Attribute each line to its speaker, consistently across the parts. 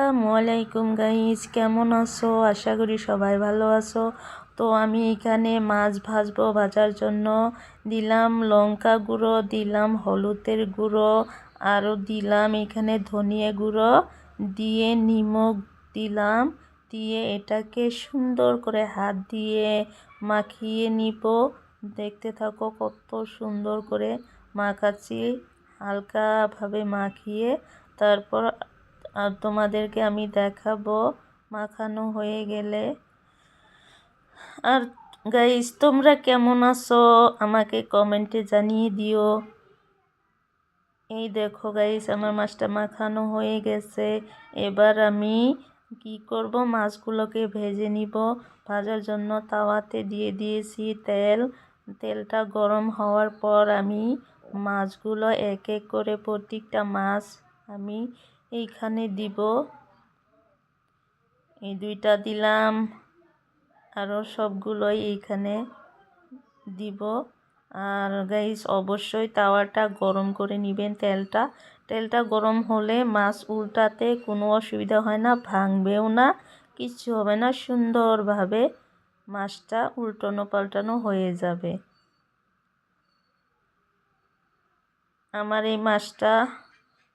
Speaker 1: আসসালামু আলাইকুম গাইস, কেমন আছো? আশা করি সবাই ভালো আছো। তো আমি এখানে মাছ ভাজবো। ভাজার জন্য দিলাম লঙ্কা গুঁড়ো, দিলাম হলুদের গুঁড়ো, আরও দিলাম এখানে ধনিয়া গুঁড়ো, দিয়ে নিমক দিলাম। দিয়ে এটাকে সুন্দর করে হাত দিয়ে মাখিয়ে নিব। দেখতে থাকো কত সুন্দর করে মাখাচ্ছি, হালকাভাবে মাখিয়ে তারপর তোমাদেরকে আমি দেখাবো মাখানো হয়ে গেলে। আর গাইস, তোমরা কেমন আছো আমাকে কমেন্টে জানিয়ে দিও। এই দেখো গাইস, আমার মাছটা মাখানো হয়ে গেছে। এবার আমি কি করব, মাছগুলোকে ভেজে নিব। ভাজার জন্য তাওয়াতে দিয়ে দিয়েছি তেল। তেলটা গরম হওয়ার পর আমি মাছগুলো এক এক করে প্রত্যেকটা মাছ আমি এইখানে দিব। এই দুইটা দিলাম, আরও সবগুলোই এইখানে দিব। আর গাইস, অবশ্যই তাওয়াটা গরম করে নেবেন। তেলটা গরম হলে মাছ উল্টাতে কোনো অসুবিধা হয় না, ভাঙবেও না, কিচ্ছু হবে না, সুন্দরভাবে মাছটা উল্টানো পাল্টানো হয়ে যাবে। আমার এই মাছটা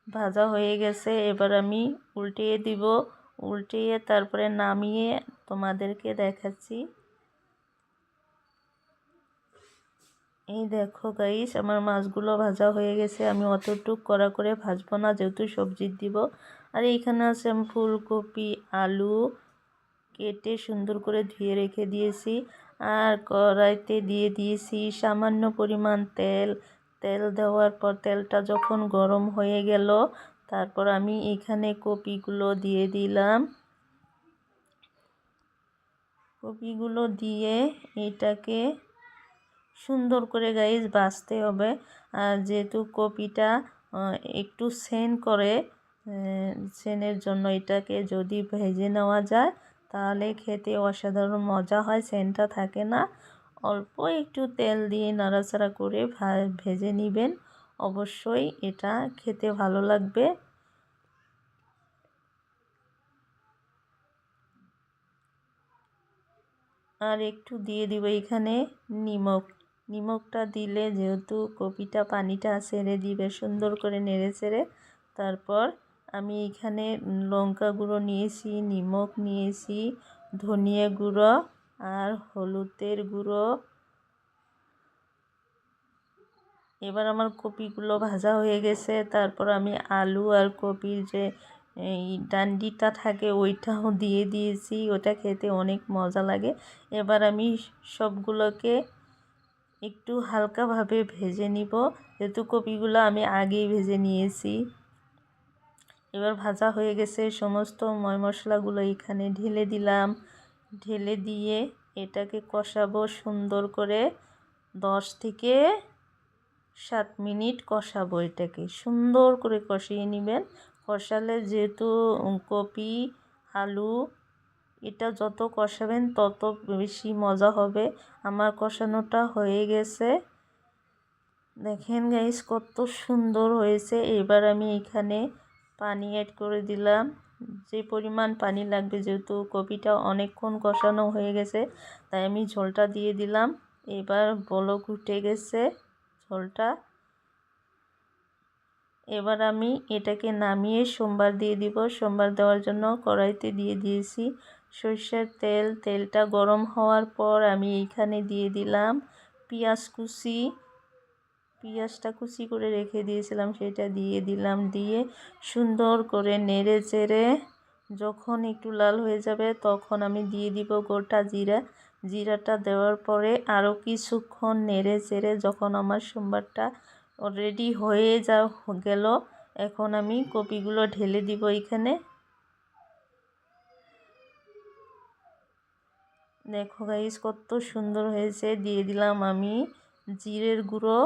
Speaker 1: ভাজা হয়ে গেছে। এবার আমি উল্টিয়ে দিব। উল্টিয়ে তারপরে নামিয়ে তোমাদেরকে দেখাচ্ছি। এই দেখো গাইস, আমার মাছগুলো ভাজা হয়ে গেছে। আমি অতটুক কড়া করে ভাজবো না, যেহেতু সবজি দিব। আর এইখানে আছে আমি ফুলকপি, আলু কেটে সুন্দর করে ধুয়ে রেখে দিয়েছি। আর কড়াইতে দিয়ে দিয়েছি সামান্য পরিমাণ তেল। তেল দেওয়ার পর তেলটা যখন গরম হয়ে গেল, তারপর আমি এখানে কপিগুলো দিয়ে দিলাম। কপিগুলো দিয়ে এটাকে সুন্দর করে গাইস ভাজতে হবে। আর যেহেতু কপিটা একটু সেনের জন্য এটাকে যদি ভেজে নেওয়া যায় তাহলে খেতে অসাধারণ মজা হয়, সেন্টটা থাকে না। অল্প একটু তেল দিয়ে নাড়াচাড়া করে ভেজে নেবেন, অবশ্যই এটা খেতে ভালো লাগবে। আর একটু দিয়ে দিব এখানে নিমকটা দিলে যেহেতু কপিটা পানিটা ছেড়ে দিবে, সুন্দর করে নেড়ে ছেড়ে তারপর আমি এখানে লঙ্কা গুঁড়ো নিয়েছি, নিমক নিয়েছি, ধনিয়া গুঁড়ো আর হলুদের গুঁড়ো। এবার আমার কপিগুলো ভাজা হয়ে গেছে। তারপর আমি আলু আর কপির যে এই ডান্ডিটা থাকে ওইটাও দিয়ে দিয়েছি, ওটা খেতে অনেক মজা লাগে। এবার আমি সবগুলোকে একটু হালকাভাবে ভেজে নিব, যেহেতু কপিগুলো আমি আগেই ভেজে নিয়েছি। এবার ভাজা হয়ে গেছে, সমস্ত মশলাগুলো এখানে ঢেলে দিলাম। ঢেলে দিয়ে এটাকে কষাবো সুন্দর করে, 10 থেকে 7 মিনিট কষাবো। এটাকে সুন্দর করে কষিয়ে নেবেন। কষালে যেহেতু কপি, আলু এটা যত কষাবেন তত বেশি মজা হবে। আমার কষানোটা হয়ে গেছে, দেখেন গাইস কত সুন্দর হয়েছে। এবার আমি এখানে পানি অ্যাড করে দিলাম, যে পরিমাণ পানি লাগবে, যেহেতু কপিটা অনেকক্ষণ কষানো হয়ে গেছে তাই আমি ঝোলটা দিয়ে দিলাম। এবার বলক উঠে গেছে ঝোলটা। এবার আমি এটাকে নামিয়ে সোমবার দিয়ে দিব। সোমবার দেওয়ার জন্য কড়াইতে দিয়ে দিয়েছি সরষের তেল। তেলটা গরম হওয়ার পর আমি এইখানে দিয়ে দিলাম পেঁয়াজটা কুচি করে রেখে দিয়েছিলাম, সেটা দিয়ে দিলাম। দিয়ে সুন্দর করে নেড়ে চেড়ে যখন একটু লাল হয়ে যাবে তখন আমি দিয়ে দিব গোটা জিরাটা দেওয়ার পরে আরও কিছুক্ষণ নেড়ে চেড়ে যখন আমার সোমবারটা রেডি হয়ে গেল, এখন আমি কপিগুলো ঢেলে দিব এখানে। দেখো গাইস কত সুন্দর হয়েছে। দিয়ে দিলাম আমি জিরের গুঁড়ো।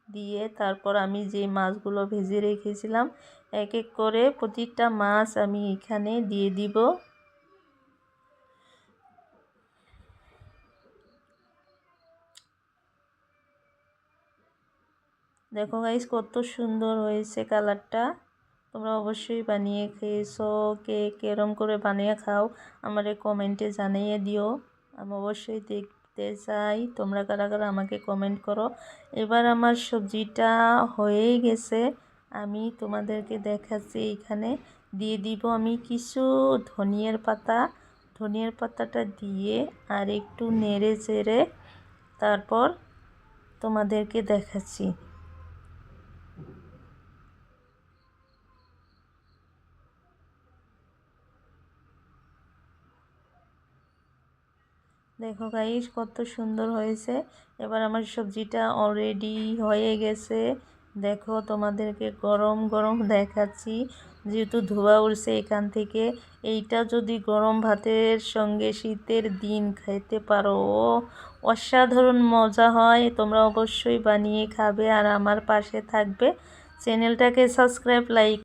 Speaker 1: দিয়ে তারপর আমি যে মাছগুলো ভেজে রেখেছিলাম এক এক করে প্রতিটা মাছ আমি এখানে দিয়ে দিব। দেখো গাইস কত সুন্দর হয়েছে কালারটা, তোমরা অবশ্যই বানিয়ে খেয়েছো, কে কেরম করে বানিয়ে খাও আমারে কমেন্টে জানিয়ে দিও। আমি অবশ্যই দেখতে চাই তোমরা কারা কারা আমাকে কমেন্ট করো। এবার আমার সবজিটা হয়েই গেছে, আমি তোমাদেরকে দেখাচ্ছি। এখানে দিয়ে দিব আমি কিছু ধনিয়ার পাতা, ধনিয়ার পাতাটা দিয়ে আর একটু নেড়ে চেড়ে তারপর তোমাদেরকে দেখাচ্ছি। দেখো গাইস কত সুন্দর হয়েছে। এবার আমার সবজিটা অলরেডি হয়ে গেছে। দেখো তোমাদেরকে গরম গরম দেখাচ্ছি, যেহেতু ধোয়া উঠছে এখান থেকে। এইটা যদি গরম ভাতের সঙ্গে শীতের দিন খেতে পারো, অসাধারণ মজা হয়। তোমরা অবশ্যই বানিয়ে খাবে আর আমার পাশে থাকবে। চ্যানেলটাকে সাবস্ক্রাইব, লাইক